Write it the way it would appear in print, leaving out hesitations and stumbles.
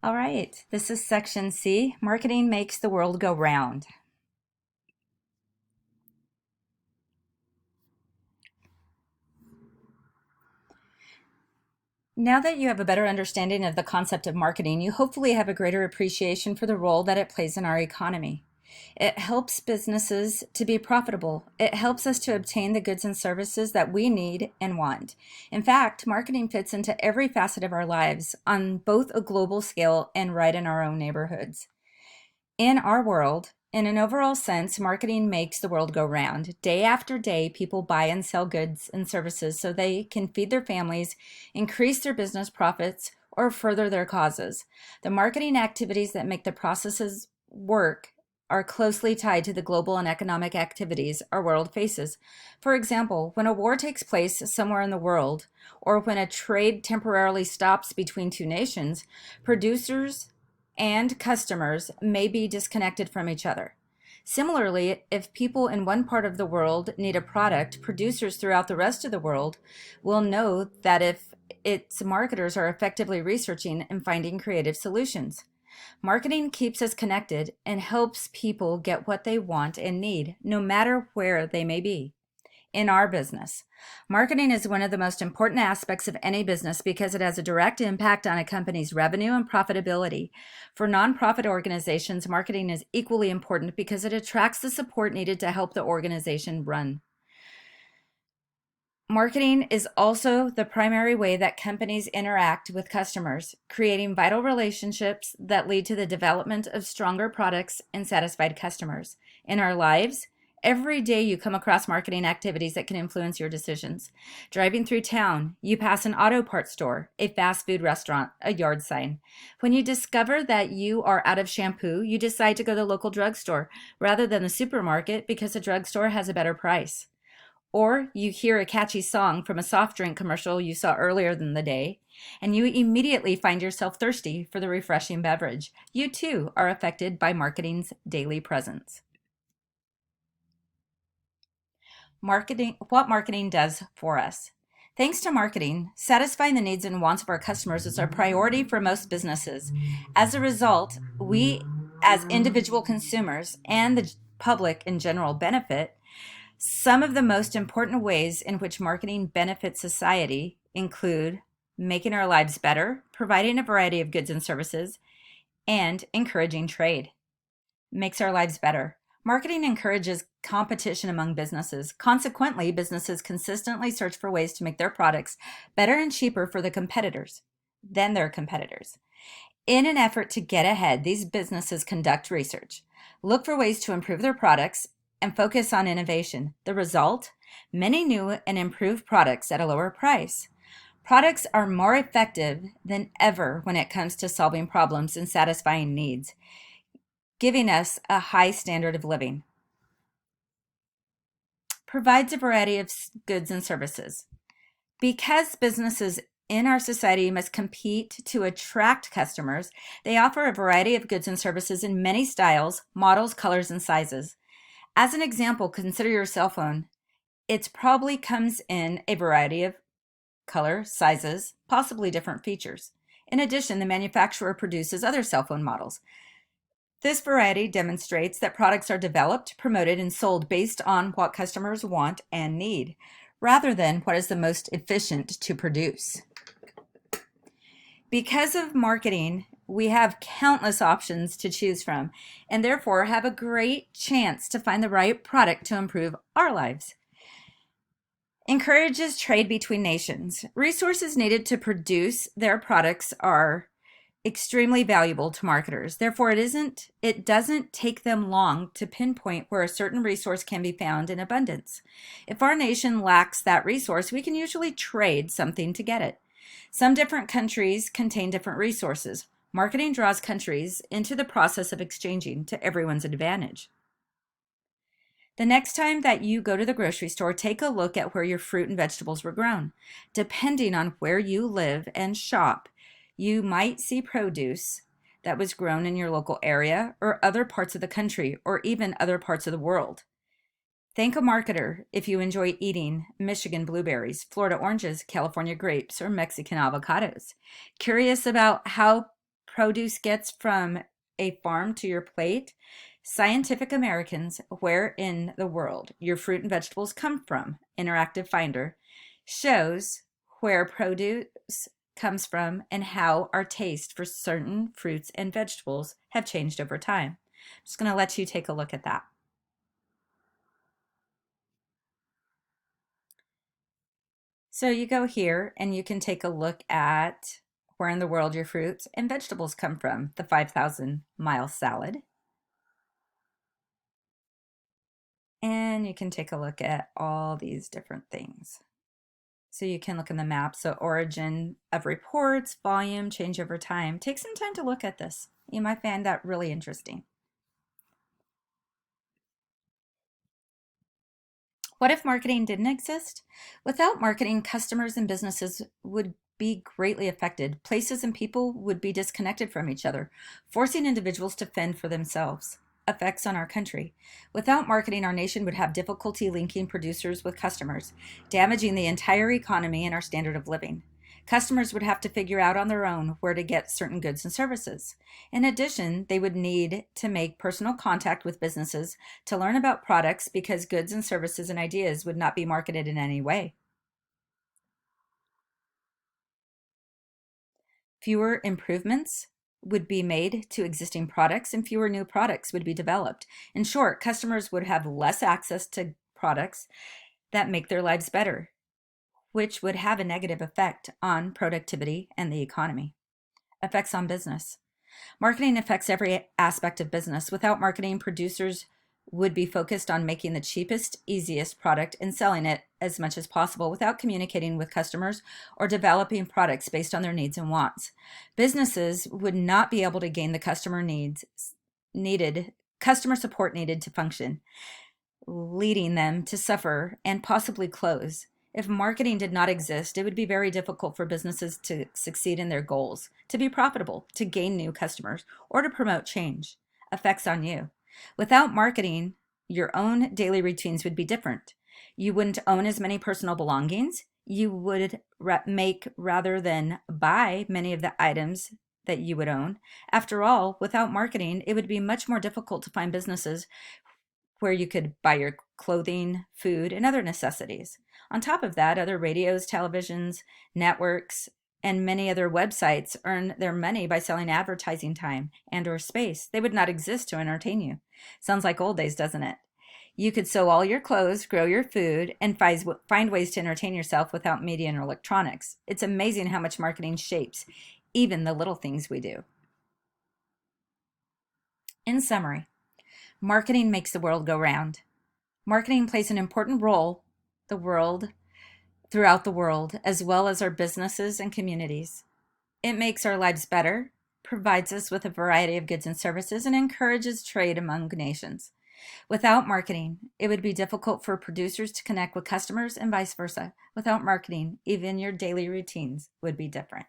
All right, this is section C, marketing makes the world go round. Now that you have a better understanding of the concept of marketing, you hopefully have a greater appreciation for the role that it plays in our economy. It helps businesses to be profitable. It helps us to obtain the goods and services that we need and want. In fact, marketing fits into every facet of our lives on both a global scale and right in our own neighborhoods. In our world, in an overall sense, marketing makes the world go round. Day after day, people buy and sell goods and services so they can feed their families, increase their business profits, or further their causes. The marketing activities that make the processes work are closely tied to the global and economic activities our world faces. For example, when a war takes place somewhere in the world, or when a trade temporarily stops between two nations, producers and customers may be disconnected from each other. Similarly, if people in one part of the world need a product, producers throughout the rest of the world will know that if its marketers are effectively researching and finding creative solutions. Marketing keeps us connected and helps people get what they want and need, no matter where they may be. In our business, marketing is one of the most important aspects of any business because it has a direct impact on a company's revenue and profitability. For nonprofit organizations, marketing is equally important because it attracts the support needed to help the organization run. Marketing is also the primary way that companies interact with customers, creating vital relationships that lead to the development of stronger products and satisfied customers. In our lives, every day you come across marketing activities that can influence your decisions. Driving through town, you pass an auto parts store, a fast food restaurant, a yard sign. When you discover that you are out of shampoo, you decide to go to the local drugstore rather than the supermarket because the drugstore has a better price. Or you hear a catchy song from a soft drink commercial you saw earlier in the day, and you immediately find yourself thirsty for the refreshing beverage. You too are affected by marketing's daily presence. What marketing does for us. Thanks to marketing, satisfying the needs and wants of our customers is a priority for most businesses. As a result, we as individual consumers and the public in general benefit. Some of the most important ways in which marketing benefits society include making our lives better, providing a variety of goods and services, and encouraging trade. Makes our lives better. Marketing encourages competition among businesses. Consequently, businesses consistently search for ways to make their products better and cheaper for their competitors. In an effort to get ahead, these businesses conduct research, look for ways to improve their products, and focus on innovation. The result? Many new and improved products at a lower price. Products are more effective than ever when it comes to solving problems and satisfying needs, giving us a high standard of living. Provides a variety of goods and services. Because businesses in our society must compete to attract customers, they offer a variety of goods and services in many styles, models, colors, and sizes. As an example, consider your cell phone. It probably comes in a variety of color, sizes, possibly different features. In addition, the manufacturer produces other cell phone models. This variety demonstrates that products are developed, promoted, and sold based on what customers want and need, rather than what is the most efficient to produce. Because of marketing, we have countless options to choose from, and therefore have a great chance to find the right product to improve our lives. Encourages trade between nations. Resources needed to produce their products are extremely valuable to marketers. Therefore, it doesn't take them long to pinpoint where a certain resource can be found in abundance. If our nation lacks that resource, we can usually trade something to get it. Some different countries contain different resources. Marketing draws countries into the process of exchanging to everyone's advantage. The next time that you go to the grocery store, take a look at where your fruit and vegetables were grown. Depending on where you live and shop, you might see produce that was grown in your local area or other parts of the country or even other parts of the world. Thank a marketer if you enjoy eating Michigan blueberries, Florida oranges, California grapes, or Mexican avocados. Curious about how produce gets from a farm to your plate, Scientific Americans, where in the world your fruit and vegetables come from, interactive finder, shows where produce comes from and how our taste for certain fruits and vegetables have changed over time. I'm just going to let you take a look at that. So you go here and you can take a look at where in the world your fruits and vegetables come from, the 5,000-mile salad. And you can take a look at all these different things. So you can look in the map. So origin of reports, volume, change over time. Take some time to look at this. You might find that really interesting. What if marketing didn't exist? Without marketing, customers and businesses would be greatly affected. Places and people would be disconnected from each other, forcing individuals to fend for themselves. Effects on our country. Without marketing, our nation would have difficulty linking producers with customers, damaging the entire economy and our standard of living. Customers would have to figure out on their own where to get certain goods and services. In addition, they would need to make personal contact with businesses to learn about products because goods and services and ideas would not be marketed in any way. Fewer improvements would be made to existing products and fewer new products would be developed. In short, customers would have less access to products that make their lives better, which would have a negative effect on productivity and the economy. Effects on business. Marketing affects every aspect of business. Without marketing, producers would be focused on making the cheapest, easiest product and selling it as much as possible without communicating with customers or developing products based on their needs and wants. Businesses would not be able to gain the customer support needed to function, leading them to suffer and possibly close. If marketing did not exist, it would be very difficult for businesses to succeed in their goals, to be profitable, to gain new customers, or to promote change. Effects on you. Without marketing, your own daily routines would be different. You wouldn't own as many personal belongings. You would make rather than buy many of the items that you would own. After all, without marketing, it would be much more difficult to find businesses where you could buy your clothing, food, and other necessities. On top of that, other radios, televisions, networks, and many other websites earn their money by selling advertising time and or space. They would not exist to entertain you. Sounds like old days, doesn't it? You could sew all your clothes, grow your food, and find ways to entertain yourself without media and electronics. It's amazing how much marketing shapes even the little things we do. In summary, marketing makes the world go round. Marketing plays an important role throughout the world, as well as our businesses and communities. It makes our lives better, provides us with a variety of goods and services, and encourages trade among nations. Without marketing, it would be difficult for producers to connect with customers and vice versa. Without marketing, even your daily routines would be different.